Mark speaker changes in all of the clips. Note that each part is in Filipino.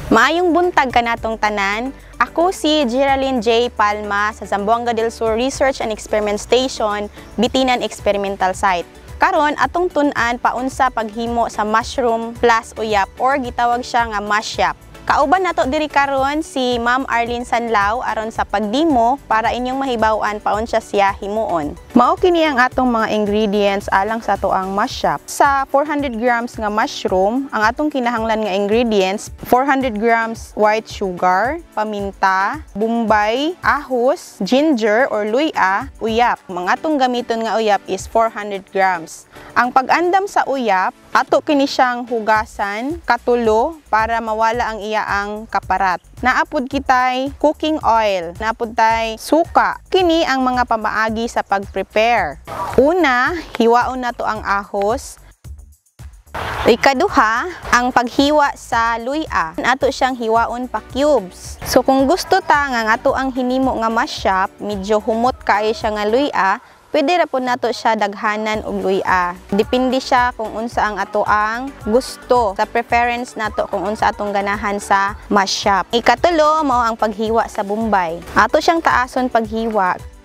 Speaker 1: Maayong buntag kanatong tanan. Ako si Geraldine J. Palma sa Zamboanga del Sur Research and Experiment Station, Bitinan Experimental Site. Karon atong tun-an paunsa paghimo sa mushroom plus uyap or gitawag siya nga mashup. Kauban nato diri karon si Ma'am Arlene Sanlao aron sa pagdemo para inyong mahibaw-an paunsa siya himuon. Mao kini ang atong mga ingredients alang sa ato ang mashup. Sa 400 grams nga mushroom, ang atong kinahanglan nga ingredients, 400 grams white sugar, paminta, bombay, ahos, ginger or luya, uyap. Ang atong gamiton nga uyap is 400 grams. Ang pag-andam sa uyap, ato kini siyang hugasan, katulo para mawala ang iyaang kaparat. Naapod kitay cooking oil, naapod tay suka. Kini ang mga pamaagi sa pag-prepare. Una, hiwaon nato ang ahos. Ikaduha, ang paghiwa sa luya. Ato siyang hiwaon pa cubes. So kung gusto ta nga ato ang hinimo nga mashup, medyo humot kaayo siya nga luya, pwede ra po nato siya daghanan og luya. Depende siya kung unsa ang ato ang gusto, sa preference nato kung unsa atong ganahan sa mashup. Ikatulo mao ang paghiwa sa bombay. Ato siyang taason paghiwa.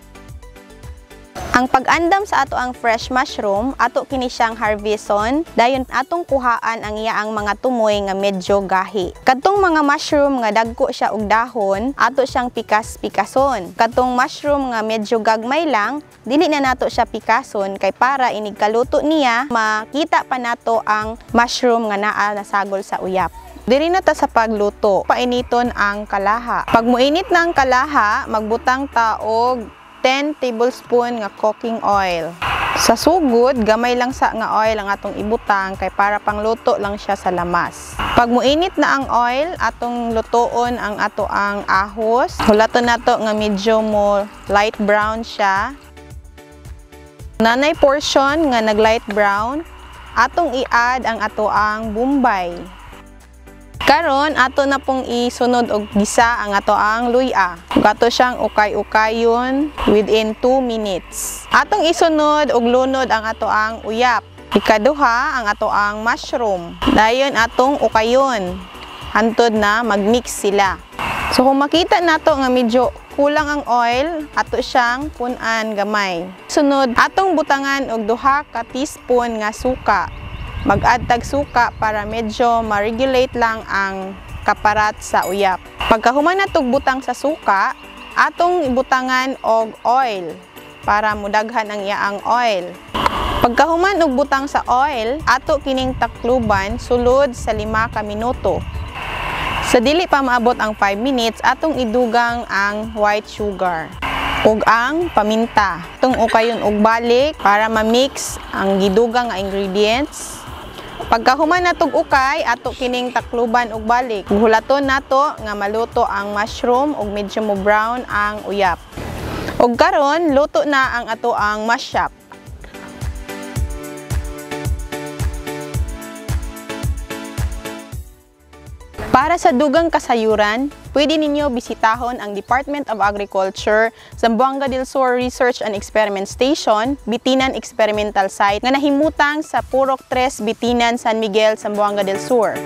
Speaker 1: Ang pag-andam sa ato ang fresh mushroom, ato kini siyang harveston, dayon atong kuhaan ang iyaang mga tumoy nga medyo gahi. Kadtong mga mushroom nga dagko siya og dahon, ato siyang pikas-pikason. Kadtong mushroom nga medyo gagmay lang, dili na nato siya pikason kay para inig kaluto niya, makita pa nato ang mushroom nga naa nasagol sa uyap. Diri na ta sa pagluto. Painiton ang kalaha. Pag muinit na ang kalaha, magbutang ta og 10 tablespoon nga cooking oil. Sa sugod, gamay lang sa nga oil ang atong ibutang kay para pangluto lang siya sa lamas. Pag muinit na ang oil, atong lutoon ang ato ang ahos. Hulaton nato nga medyo mo light brown siya. Nanay portion nga nag light brown, atong i-add ang ato ang bombay. Karon ato na pong isunod og gisa ang ato ang luya. Gato siyang ukay-ukayon within 2 minutes. Atong isunod og lunod ang ato ang uyap. Ikaduha ang ato ang mushroom. Dayon atong ukayon. Hantod na magmix sila. So kung makita nato nga medyo kulang ang oil, ato siyang pun-an gamay. Sunod atong butangan og 2 ka teaspoon nga suka. Mag-add tag suka para medyo ma-regulate lang ang kaparat sa uyap. Pagkahuman natog butang sa suka, atong ibutangan og oil para mudaghan ang iyaang oil. Pagkahuman og butang sa oil, ato kining takluban sulod sa 5 ka minuto. Sa dili pa maabot ang 5 minutes, atong idugang ang white sugar ug ang paminta. Atong ukayon og balik para ma-mix ang gidugang nga ingredients. Pagkahuman natog ukay, ato kining takluban og balik. Hulaton nato nga maluto ang mushroom ug medyo mo brown ang uyap. Ug karon luto na ang ato ang mashup. Para sa dugang kasayuran, pwede ninyo bisitahon ang Department of Agriculture, Zamboanga del Sur Research and Experiment Station, Bitinan Experimental Site nga nahimutang sa Purok 3, Bitinan, San Miguel, Zamboanga del Sur.